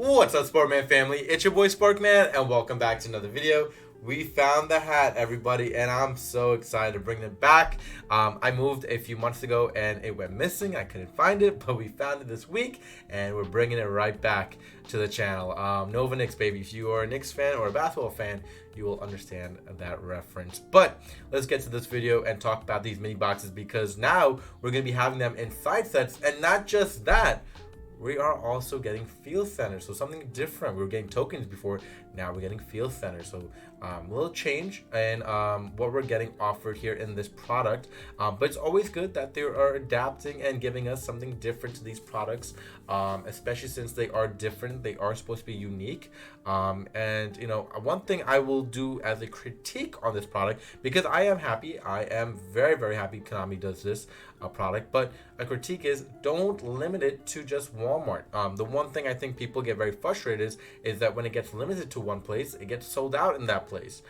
What's up, Sparkman family? It's your boy Sparkman, and welcome back to another video. We found the hat, everybody, and I'm so excited to bring it back. I moved a few months ago and it went missing. I couldn't find it, but we found it this week and we're bringing it right back to the channel. Nova Knicks, baby. If you are a Knicks fan or a basketball fan, you will understand that reference. But let's get to this video and talk about these mini boxes, because now we're going to be having them in side sets, and not just that. We are also getting field centers, so something different. We were getting tokens before, now we're getting field centers. So a little change in what we're getting offered here in this product, but it's always good that they are adapting and giving us something different to these products, especially since they are different. They are supposed to be unique, and you know, one thing I will do as a critique on this product, because I am happy, I am very happy Konami does this product, but a critique is don't limit it to just Walmart. The one thing I think people get very frustrated is that when it gets limited to one place, it gets sold out in that place.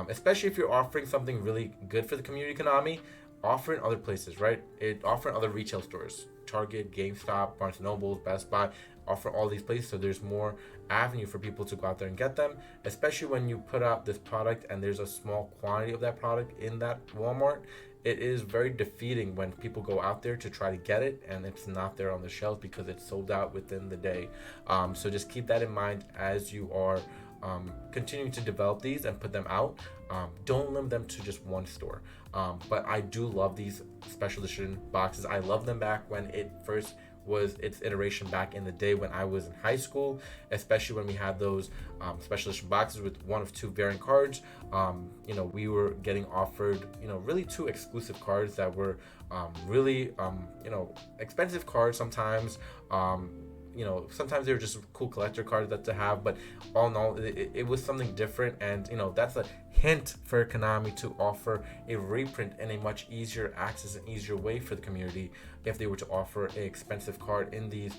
Especially if you're offering something really good for the community, Konami, offer in other places, right? Offer in other retail stores, Target, GameStop, Barnes & Noble, Best Buy. Offer all these places so there's more avenue for people to go out there and get them, especially when you put out this product and there's a small quantity of that product in that Walmart. It is very defeating when people go out there to try to get it and it's not there on the shelves because it's sold out within the day. So just keep that in mind as you are continuing to develop these and put them out. Don't limit them to just one store. But I do love these special edition boxes. I love them back when it first was its iteration back in the day when I was in high school, especially when we had those special edition boxes with one of two variant cards. You know, we were getting offered, you know, really two exclusive cards that were really, you know, expensive cards sometimes. You know, sometimes they were just cool collector cards that to have, but all in all, it was something different. And you know, that's a hint for Konami to offer a reprint in a much easier access and easier way for the community if they were to offer an expensive card in these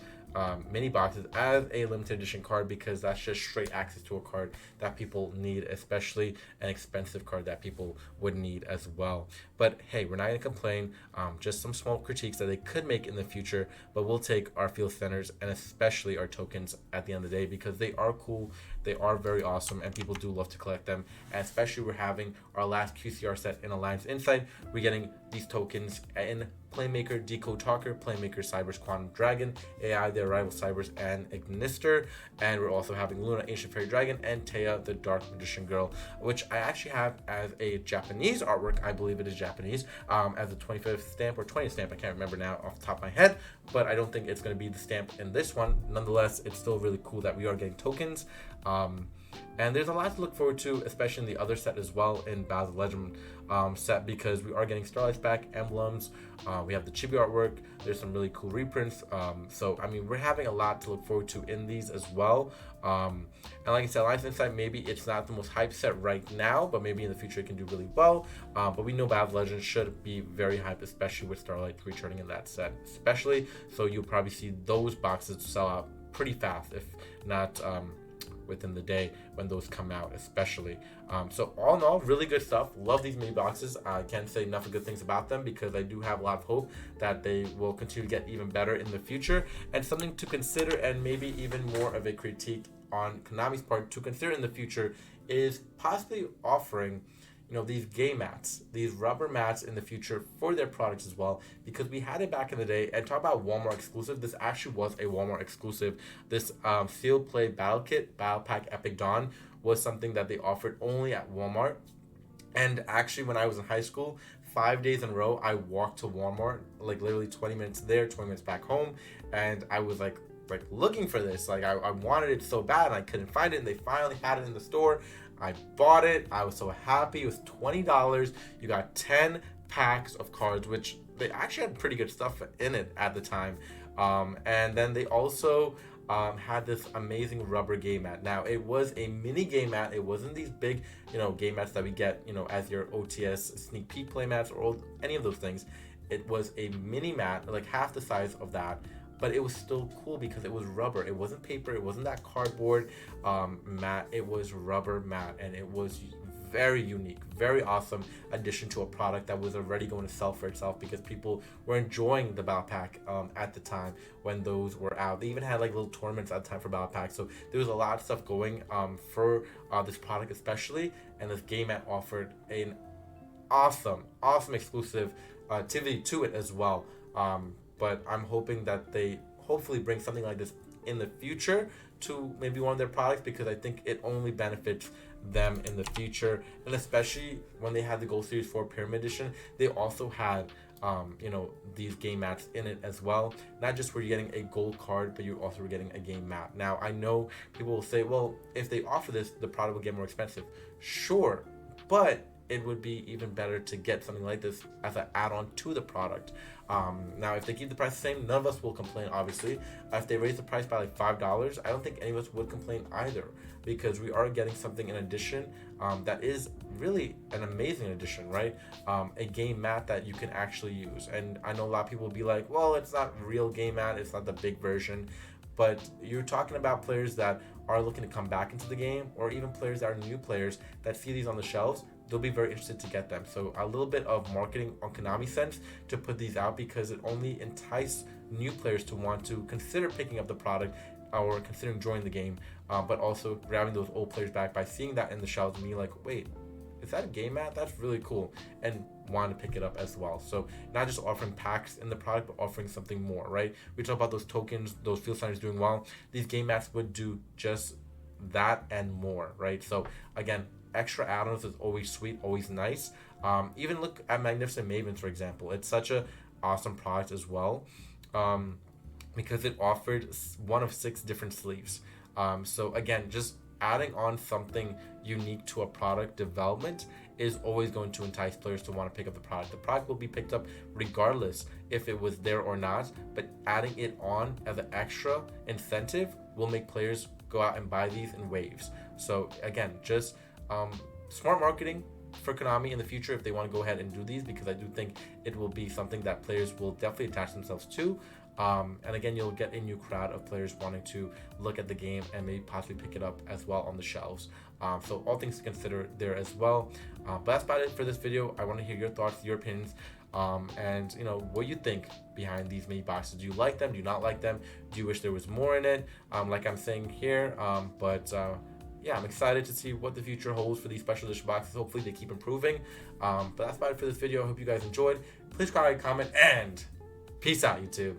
mini boxes as a limited edition card, because that's just straight access to a card that people need, especially an expensive card that people would need as well. But hey, we're not gonna complain. Just some small critiques that they could make in the future, but we'll take our field centers and especially our tokens at the end of the day, because they are cool, they are very awesome, and people do love to collect them. And especially we're having our last QCR set in Alliance Insight. We're getting these tokens in Playmaker, Decode Talker, Playmaker, Cybers, Quantum Dragon, AI, the Arrival Cybers, and Ignister. And we're also having Luna, Ancient Fairy Dragon, and Taya, the Dark Magician Girl, which I actually have as a Japanese artwork. I believe it is Japanese, as a 25th stamp or 20th stamp. I can't remember now off the top of my head, but I don't think it's going to be the stamp in this one. Nonetheless, it's still really cool that we are getting tokens. And there's a lot to look forward to, especially in the other set as well, in Battle Legend set, because we are getting Starlights back, emblems, we have the chibi artwork, there's some really cool reprints. So I mean, we're having a lot to look forward to in these as well. And like I said, Alliance Insight, maybe it's not the most hype set right now, but maybe in the future it can do really well. But we know Battle Legend should be very hype, especially with Starlight returning in that set, especially. So you'll probably see those boxes sell out pretty fast, if not within the day when those come out, especially. So all in all, really good stuff. Love these mini boxes. I can't say enough of good things about them, because I do have a lot of hope that they will continue to get even better in the future. And something to consider, and maybe even more of a critique on Konami's part to consider in the future, is possibly offering, you know, these game mats, these rubber mats in the future for their products as well, because we had it back in the day. And talk about Walmart exclusive, this actually was a Walmart exclusive. This sealed play battle kit, battle pack Epic Dawn, was something that they offered only at Walmart. And actually, when I was in high school, 5 days in a row, I walked to Walmart, like literally 20 minutes there, 20 minutes back home, and I was like looking for this. Like I wanted it so bad and I couldn't find it, and they finally had it in the store. I bought it. I was so happy. It was $20. You got 10 packs of cards, which they actually had pretty good stuff in it at the time. And then they also had this amazing rubber game mat. Now, it was a mini game mat. It wasn't these big, you know, game mats that we get, you know, as your OTS sneak peek play mats or any of those things. It was a mini mat, like half the size of that. But it was still cool because it was rubber. It wasn't paper. It wasn't that cardboard mat. It was rubber mat, and it was very unique, very awesome addition to a product that was already going to sell for itself because people were enjoying the battle pack at the time when those were out. They even had like little tournaments at the time for battle packs, so there was a lot of stuff going for this product especially, and this game mat offered an awesome exclusive activity to it as well. But I'm hoping that they hopefully bring something like this in the future to maybe one of their products, because I think it only benefits them in the future. And especially when they had the Gold Series 4 Pyramid Edition, they also had these game mats in it as well. Not just were you getting a gold card, but you also were getting a game mat. Now I know people will say, well, if they offer this, the product will get more expensive. Sure, but it would be even better to get something like this as an add-on to the product. Now, if they keep the price the same, none of us will complain, obviously. If they raise the price by like $5, I don't think any of us would complain either, because we are getting something in addition that is really an amazing addition, right? A game mat that you can actually use. And I know a lot of people will be like, well, it's not real game mat, it's not the big version. But you're talking about players that are looking to come back into the game, or even players that are new players that see these on the shelves. They'll be very interested to get them. So a little bit of marketing on Konami sense to put these out, because it only entices new players to want to consider picking up the product or considering joining the game, but also grabbing those old players back by seeing that in the shelves and being like, wait, is that a game mat? That's really cool, and want to pick it up as well. So not just offering packs in the product, but offering something more, right? We talk about those tokens, those field signers doing well. These game mats would do just that and more, right? So again, extra add-ons is always sweet, always nice. Even look at Magnificent Mavens, for example. It's such a awesome product as well, because it offered one of 6 different sleeves. So again, just adding on something unique to a product development is always going to entice players to want to pick up the product. The product will be picked up regardless if it was there or not, but adding it on as an extra incentive will make players go out and buy these in waves. So again, just smart marketing for Konami in the future if they want to go ahead and do these, because I do think it will be something that players will definitely attach themselves to. And again, you'll get a new crowd of players wanting to look at the game and maybe possibly pick it up as well on the shelves. So all things to consider there as well. But that's about it for this video. I want to hear your thoughts, your opinions, and what you think behind these mini boxes. Do you like them? Do you not like them? Do you wish there was more in it? Like I'm saying here, yeah, I'm excited to see what the future holds for these special edition boxes. Hopefully they keep improving. But that's about it for this video. I hope you guys enjoyed. Please comment, and peace out, YouTube.